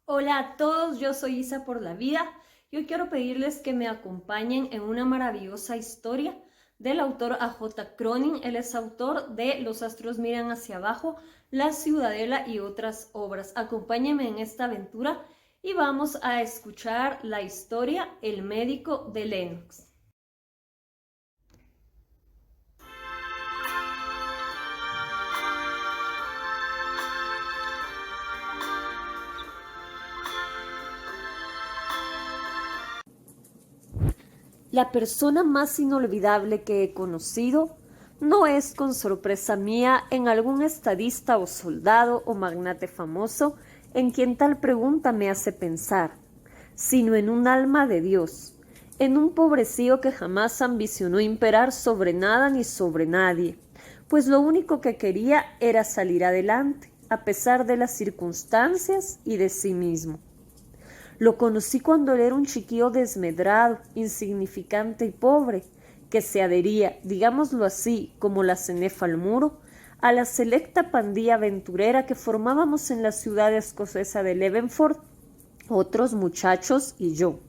Hola a todos, yo soy Isa por la vida y hoy quiero pedirles que me acompañen en una maravillosa historia del autor A.J. Cronin. Él es autor de Los astros miran hacia abajo, La ciudadela y otras obras. Acompáñenme en esta aventura y vamos a escuchar la historia El médico de Lennox. La persona más inolvidable que he conocido no es, con sorpresa mía, en algún estadista o soldado o magnate famoso en quien tal pregunta me hace pensar, sino en un alma de Dios, en un pobrecillo que jamás ambicionó imperar sobre nada ni sobre nadie, pues lo único que quería era salir adelante, a pesar de las circunstancias y de sí mismo. Lo conocí cuando él era un chiquillo desmedrado, insignificante y pobre, que se adhería, digámoslo así, como la cenefa al muro, a la selecta pandilla aventurera que formábamos en la ciudad escocesa de Leavenworth, otros muchachos y yo.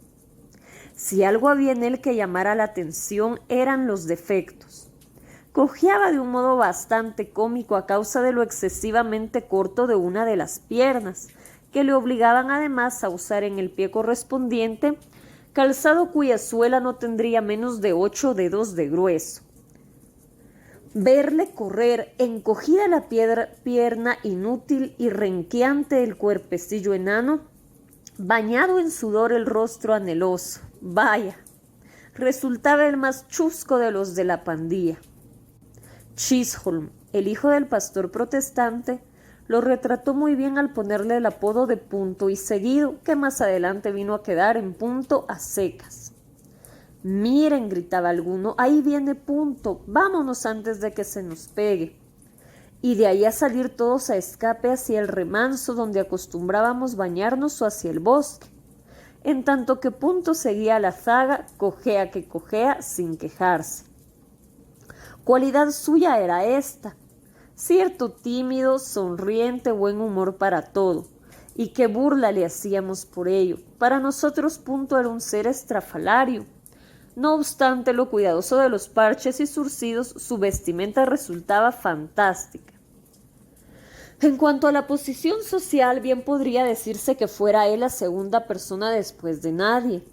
Si algo había en él que llamara la atención eran los defectos. Cojeaba de un modo bastante cómico a causa de lo excesivamente corto de una de las piernas, que le obligaban además a usar en el pie correspondiente calzado cuya suela no tendría menos de 8 dedos de grueso. Verle correr, encogida la pierna inútil y renqueante el cuerpecillo enano, bañado en sudor el rostro anheloso, vaya, resultaba el más chusco de los de la pandilla. Chisholm, el hijo del pastor protestante, lo retrató muy bien al ponerle el apodo de Punto y Seguido, que más adelante vino a quedar en Punto a secas. Miren, gritaba alguno, ahí viene Punto, vámonos antes de que se nos pegue. Y de ahí a salir todos a escape hacia el remanso donde acostumbrábamos bañarnos o hacia el bosque, en tanto que Punto seguía la zaga, cojea que cojea, sin quejarse. Cualidad suya era esta: cierto tímido, sonriente, buen humor para todo, y qué burla le hacíamos por ello. Para nosotros Punto era un ser estrafalario. No obstante lo cuidadoso de los parches y zurcidos, su vestimenta resultaba fantástica. En cuanto a la posición social, bien podría decirse que fuera él la segunda persona después de nadie.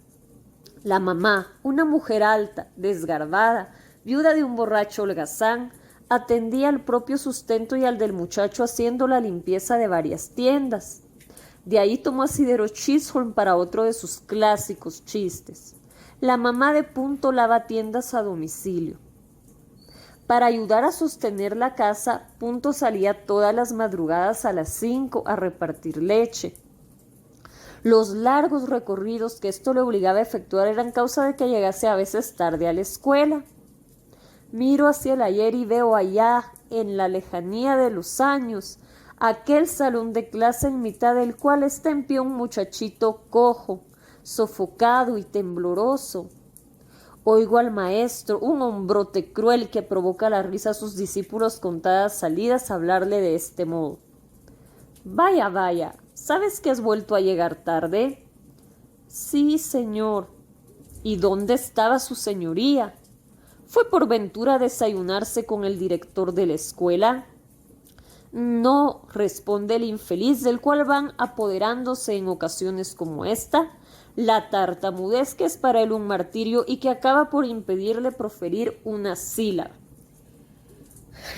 La mamá, una mujer alta, desgarbada, viuda de un borracho holgazán, atendía al propio sustento y al del muchacho haciendo la limpieza de varias tiendas. De ahí tomó asidero Chisholm para otro de sus clásicos chistes. La mamá de Punto lava tiendas a domicilio. Para ayudar a sostener la casa, Punto salía todas las madrugadas a las 5 a repartir leche. Los largos recorridos que esto le obligaba a efectuar eran causa de que llegase a veces tarde a la escuela. Miro hacia el ayer y veo allá, en la lejanía de los años, aquel salón de clase en mitad del cual está en pie un muchachito cojo, sofocado y tembloroso. Oigo al maestro, un hombrote cruel que provoca la risa a sus discípulos contadas salidas, hablarle de este modo. Vaya, vaya, ¿sabes que has vuelto a llegar tarde? Sí, señor. ¿Y dónde estaba su señoría? ¿Fue por ventura a desayunarse con el director de la escuela? No, responde el infeliz, del cual van apoderándose en ocasiones como esta la tartamudez, que es para él un martirio y que acaba por impedirle proferir una sílaba.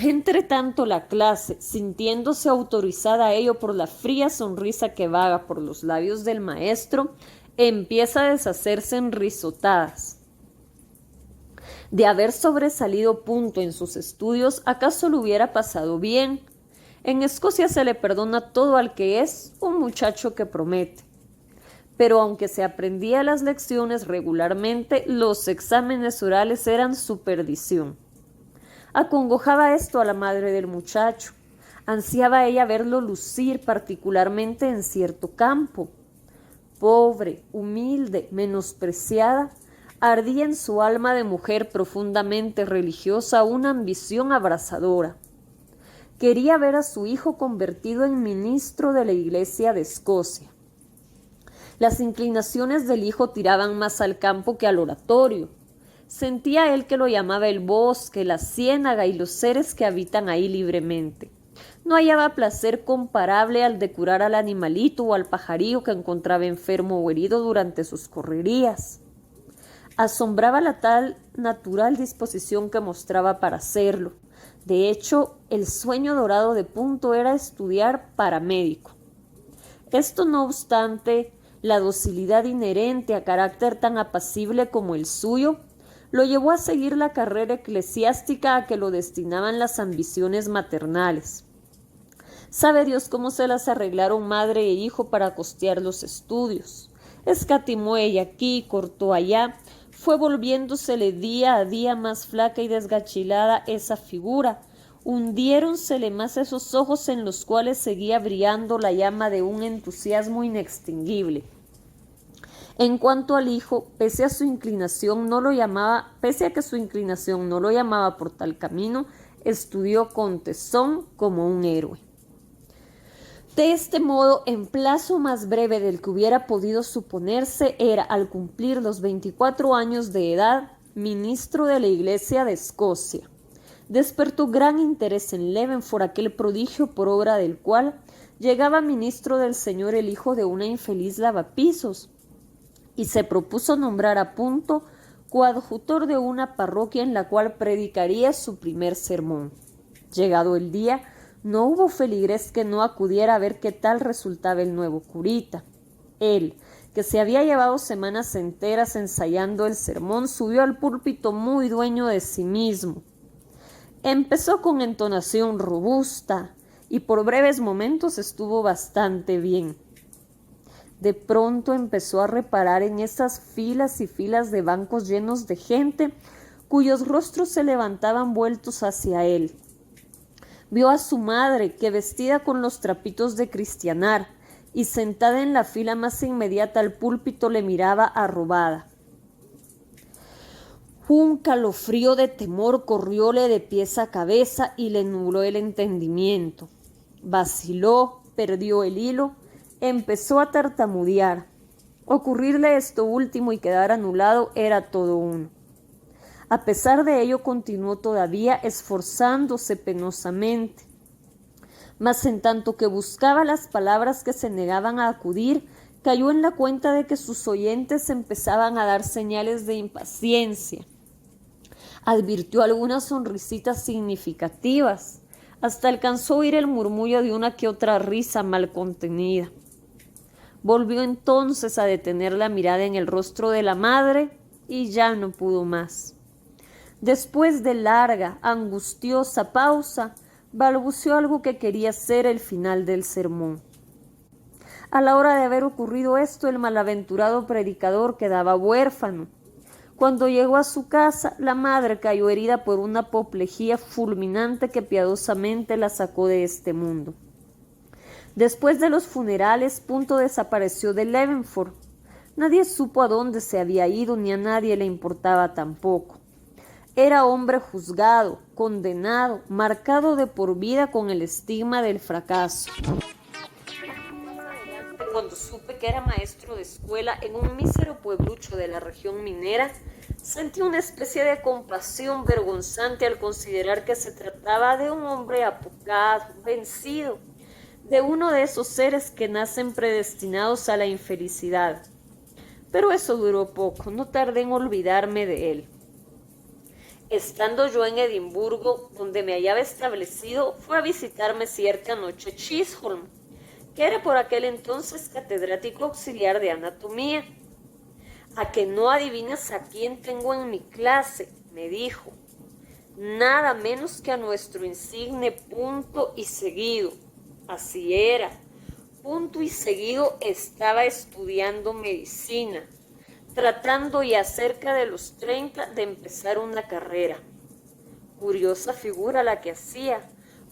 Entre tanto, la clase, sintiéndose autorizada a ello por la fría sonrisa que vaga por los labios del maestro, empieza a deshacerse en risotadas. De haber sobresalido Punto en sus estudios, ¿acaso lo hubiera pasado bien? En Escocia se le perdona todo al que es un muchacho que promete. Pero aunque se aprendía las lecciones regularmente, los exámenes orales eran su perdición. Acongojaba esto a la madre del muchacho. Ansiaba ella verlo lucir, particularmente en cierto campo. Pobre, humilde, menospreciada, ardía en su alma de mujer profundamente religiosa una ambición abrasadora. Quería ver a su hijo convertido en ministro de la Iglesia de Escocia. Las inclinaciones del hijo tiraban más al campo que al oratorio. Sentía él que lo llamaba el bosque, la ciénaga y los seres que habitan ahí libremente. No hallaba placer comparable al de curar al animalito o al pajarillo que encontraba enfermo o herido durante sus correrías. Asombraba la tal natural disposición que mostraba para hacerlo. De hecho, el sueño dorado de Punto era estudiar para médico. Esto no obstante, la docilidad inherente a carácter tan apacible como el suyo lo llevó a seguir la carrera eclesiástica a que lo destinaban las ambiciones maternales. Sabe Dios cómo se las arreglaron madre e hijo para costear los estudios. Escatimó ella aquí, cortó allá, fue volviéndosele día a día más flaca y desgachilada esa figura. Hundiéronsele más esos ojos en los cuales seguía brillando la llama de un entusiasmo inextinguible. En cuanto al hijo, pese a que su inclinación no lo llamaba por tal camino, estudió con tesón como un héroe. De este modo, en plazo más breve del que hubiera podido suponerse, era, al cumplir los 24 años de edad, ministro de la Iglesia de Escocia. Despertó gran interés en Leavenworth aquel prodigio por obra del cual llegaba ministro del Señor el hijo de una infeliz lavapisos, y se propuso nombrar a Punto coadjutor de una parroquia en la cual predicaría su primer sermón. Llegado el día, no hubo feligrés que no acudiera a ver qué tal resultaba el nuevo curita. Él, que se había llevado semanas enteras ensayando el sermón, subió al púlpito muy dueño de sí mismo. Empezó con entonación robusta y por breves momentos estuvo bastante bien. De pronto empezó a reparar en esas filas y filas de bancos llenos de gente cuyos rostros se levantaban vueltos hacia él. Vio a su madre, que vestida con los trapitos de cristianar y sentada en la fila más inmediata al púlpito le miraba arrobada. Un calofrío de temor corrióle de pies a cabeza y le nubló el entendimiento. Vaciló, perdió el hilo, empezó a tartamudear. Ocurrirle esto último y quedar anulado era todo uno. A pesar de ello, continuó todavía esforzándose penosamente. Mas en tanto que buscaba las palabras que se negaban a acudir, cayó en la cuenta de que sus oyentes empezaban a dar señales de impaciencia. Advirtió algunas sonrisitas significativas. Hasta alcanzó a oír el murmullo de una que otra risa mal contenida. Volvió entonces a detener la mirada en el rostro de la madre y ya no pudo más. Después de larga, angustiosa pausa, balbuceó algo que quería ser el final del sermón. A la hora de haber ocurrido esto, el malaventurado predicador quedaba huérfano. Cuando llegó a su casa, la madre cayó herida por una apoplejía fulminante que piadosamente la sacó de este mundo. Después de los funerales, Punto desapareció de Leavenworth. Nadie supo a dónde se había ido, ni a nadie le importaba tampoco. Era hombre juzgado, condenado, marcado de por vida con el estigma del fracaso. Cuando supe que era maestro de escuela en un mísero pueblucho de la región minera, sentí una especie de compasión vergonzante al considerar que se trataba de un hombre apocado, vencido, de uno de esos seres que nacen predestinados a la infelicidad. Pero eso duró poco, no tardé en olvidarme de él. Estando yo en Edimburgo, donde me hallaba establecido, fue a visitarme cierta noche Chisholm, que era por aquel entonces catedrático auxiliar de anatomía. «¿A que no adivinas a quién tengo en mi clase?», me dijo. «Nada menos que a nuestro insigne Punto y Seguido». Así era. Punto y Seguido estaba estudiando medicina, tratando ya cerca de los 30 de empezar una carrera. Curiosa figura la que hacía,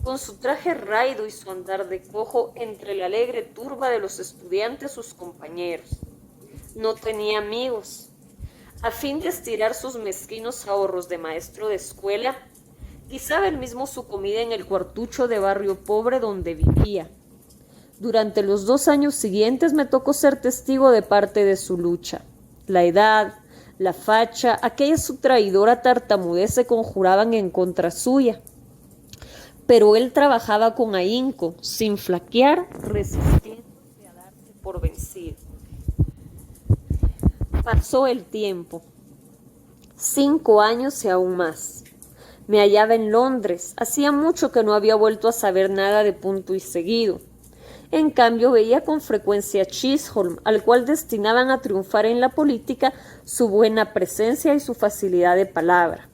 con su traje raido y su andar de cojo entre la alegre turba de los estudiantes sus compañeros. No tenía amigos. A fin de estirar sus mezquinos ahorros de maestro de escuela, guisaba él mismo su comida en el cuartucho de barrio pobre donde vivía. Durante los 2 años siguientes me tocó ser testigo de parte de su lucha. La edad, la facha, aquella su traidora tartamudez se conjuraban en contra suya. Pero él trabajaba con ahínco, sin flaquear, resistiéndose a darse por vencido. Pasó el tiempo, 5 años y aún más. Me hallaba en Londres, hacía mucho que no había vuelto a saber nada de Punto y Seguido. En cambio veía con frecuencia a Chisholm, al cual destinaban a triunfar en la política su buena presencia y su facilidad de palabra.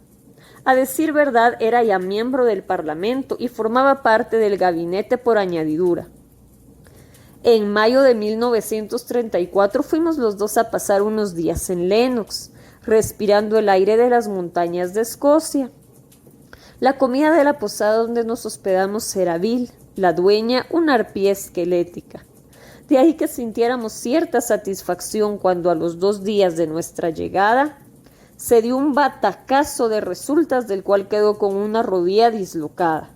A decir verdad, era ya miembro del Parlamento y formaba parte del gabinete por añadidura. En mayo de 1934 fuimos los dos a pasar unos días en Lennox, respirando el aire de las montañas de Escocia. La comida de la posada donde nos hospedamos era vil, la dueña una arpía esquelética. De ahí que sintiéramos cierta satisfacción cuando a los 2 días de nuestra llegada se dio un batacazo de resultas del cual quedó con una rodilla dislocada.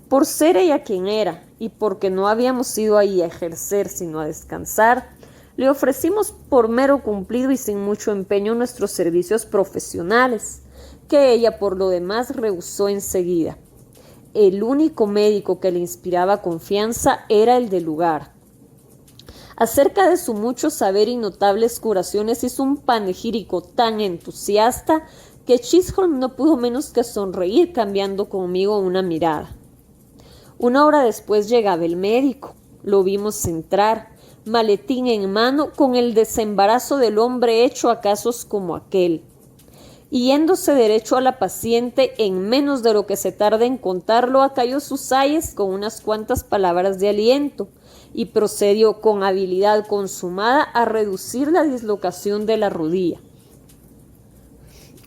Por ser ella quien era y porque no habíamos ido ahí a ejercer sino a descansar, le ofrecimos por mero cumplido y sin mucho empeño nuestros servicios profesionales, que ella por lo demás rehusó enseguida. El único médico que le inspiraba confianza era el del lugar. Acerca de su mucho saber y notables curaciones hizo un panegírico tan entusiasta que Chisholm no pudo menos que sonreír cambiando conmigo una mirada. 1 hora después llegaba el médico. Lo vimos entrar, maletín en mano, con el desembarazo del hombre hecho a casos como aquel. Y yéndose derecho a la paciente, en menos de lo que se tarda en contarlo, acalló sus ayes con unas cuantas palabras de aliento y procedió con habilidad consumada a reducir la dislocación de la rodilla.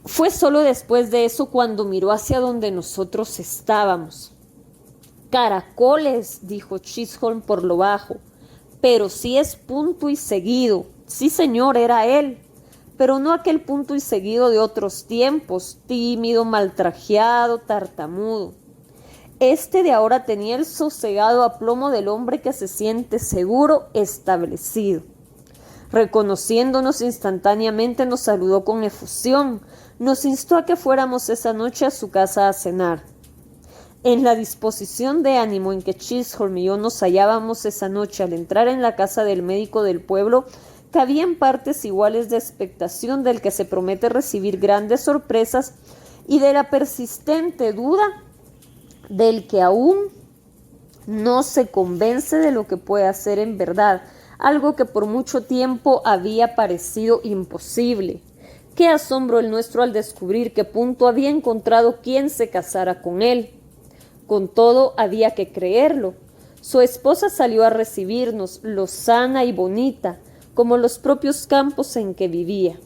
Fue solo después de eso cuando miró hacia donde nosotros estábamos. «Caracoles», dijo Chisholm por lo bajo, «pero sí es Punto y Seguido. Sí, señor, era él. Pero no aquel Punto y Seguido de otros tiempos, tímido, maltrajeado, tartamudo. Este de ahora tenía el sosegado aplomo del hombre que se siente seguro, establecido. Reconociéndonos instantáneamente, nos saludó con efusión, nos instó a que fuéramos esa noche a su casa a cenar. En la disposición de ánimo en que Chisholm y yo nos hallábamos esa noche al entrar en la casa del médico del pueblo, cabían partes iguales de expectación del que se promete recibir grandes sorpresas y de la persistente duda del que aún no se convence de lo que puede hacer en verdad, algo que por mucho tiempo había parecido imposible. Qué asombro el nuestro al descubrir que Punto había encontrado quien se casara con él. Con todo, había que creerlo. Su esposa salió a recibirnos, lozana y bonita, como los propios campos en que vivía.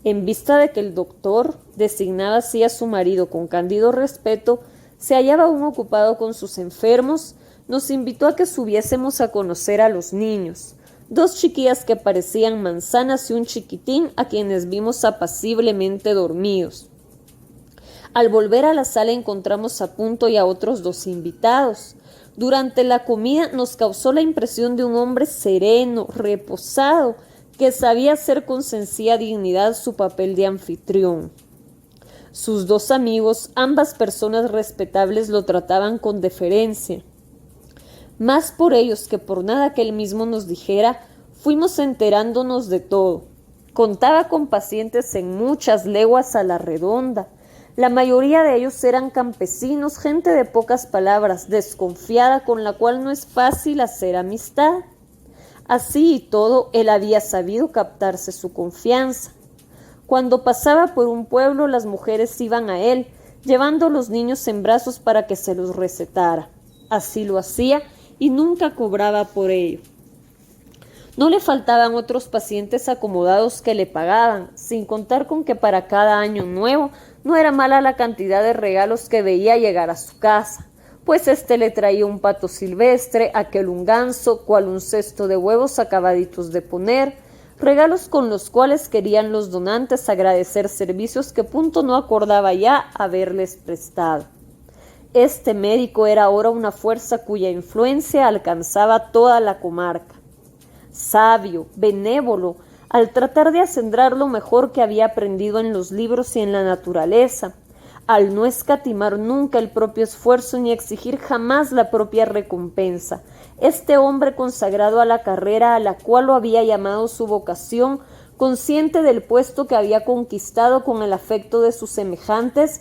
En vista de que el doctor, designaba así a su marido con cándido respeto, se hallaba aún ocupado con sus enfermos, nos invitó a que subiésemos a conocer a los niños, 2 chiquillas que parecían manzanas y un chiquitín a quienes vimos apaciblemente dormidos. Al volver a la sala encontramos a Punto y a otros 2 invitados. Durante la comida nos causó la impresión de un hombre sereno, reposado, que sabía hacer con sencilla dignidad su papel de anfitrión. Sus 2 amigos, ambas personas respetables, lo trataban con deferencia. Más por ellos que por nada que él mismo nos dijera, fuimos enterándonos de todo. Contaba con pacientes en muchas leguas a la redonda. La mayoría de ellos eran campesinos, gente de pocas palabras, desconfiada, con la cual no es fácil hacer amistad. Así y todo, él había sabido captarse su confianza. Cuando pasaba por un pueblo, las mujeres iban a él, llevando a los niños en brazos para que se los recetara. Así lo hacía y nunca cobraba por ello. No le faltaban otros pacientes acomodados que le pagaban, sin contar con que para cada año nuevo no era mala la cantidad de regalos que veía llegar a su casa, pues le traía un pato silvestre, aquel un ganso, cual un cesto de huevos acabaditos de poner, regalos con los cuales querían los donantes agradecer servicios que Punto no acordaba ya haberles prestado. Este médico era ahora una fuerza cuya influencia alcanzaba toda la comarca. Sabio, benévolo, al tratar de acendrar lo mejor que había aprendido en los libros y en la naturaleza, al no escatimar nunca el propio esfuerzo ni exigir jamás la propia recompensa, este hombre consagrado a la carrera a la cual lo había llamado su vocación, consciente del puesto que había conquistado con el afecto de sus semejantes,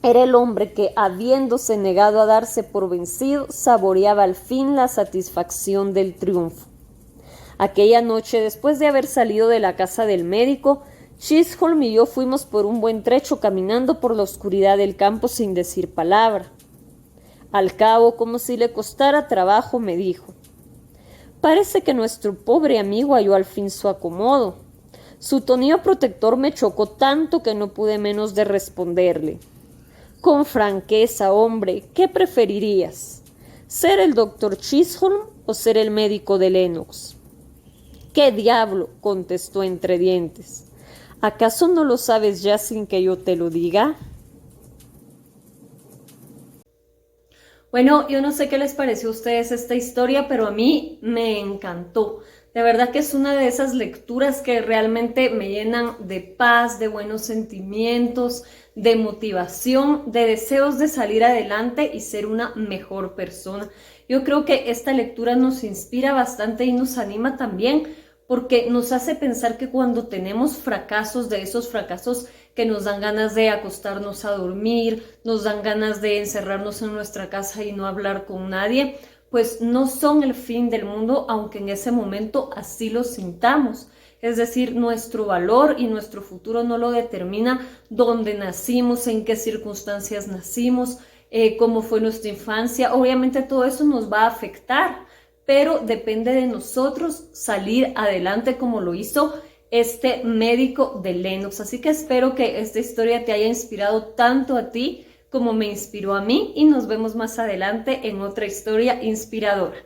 era el hombre que, habiéndose negado a darse por vencido, saboreaba al fin la satisfacción del triunfo. Aquella noche, después de haber salido de la casa del médico, Chisholm y yo fuimos por un buen trecho caminando por la oscuridad del campo sin decir palabra. Al cabo, como si le costara trabajo, me dijo: «Parece que nuestro pobre amigo halló al fin su acomodo». Su tono protector me chocó tanto que no pude menos de responderle: «Con franqueza, hombre, ¿qué preferirías? ¿Ser el doctor Chisholm o ser el médico de Lennox?» «¿Qué diablo?», contestó entre dientes. «¿Acaso no lo sabes ya sin que yo te lo diga?». Bueno, yo no sé qué les pareció a ustedes esta historia, pero a mí me encantó. De verdad que es una de esas lecturas que realmente me llenan de paz, de buenos sentimientos, de motivación, de deseos de salir adelante y ser una mejor persona. Yo creo que esta lectura nos inspira bastante y nos anima también, porque nos hace pensar que cuando tenemos fracasos, de esos fracasos que nos dan ganas de acostarnos a dormir, nos dan ganas de encerrarnos en nuestra casa y no hablar con nadie, pues no son el fin del mundo, aunque en ese momento así lo sintamos. Es decir, nuestro valor y nuestro futuro no lo determina dónde nacimos, en qué circunstancias nacimos, cómo fue nuestra infancia. Obviamente todo eso nos va a afectar, pero depende de nosotros salir adelante como lo hizo este médico de Lennox. Así que espero que esta historia te haya inspirado tanto a ti como me inspiró a mí, y nos vemos más adelante en otra historia inspiradora.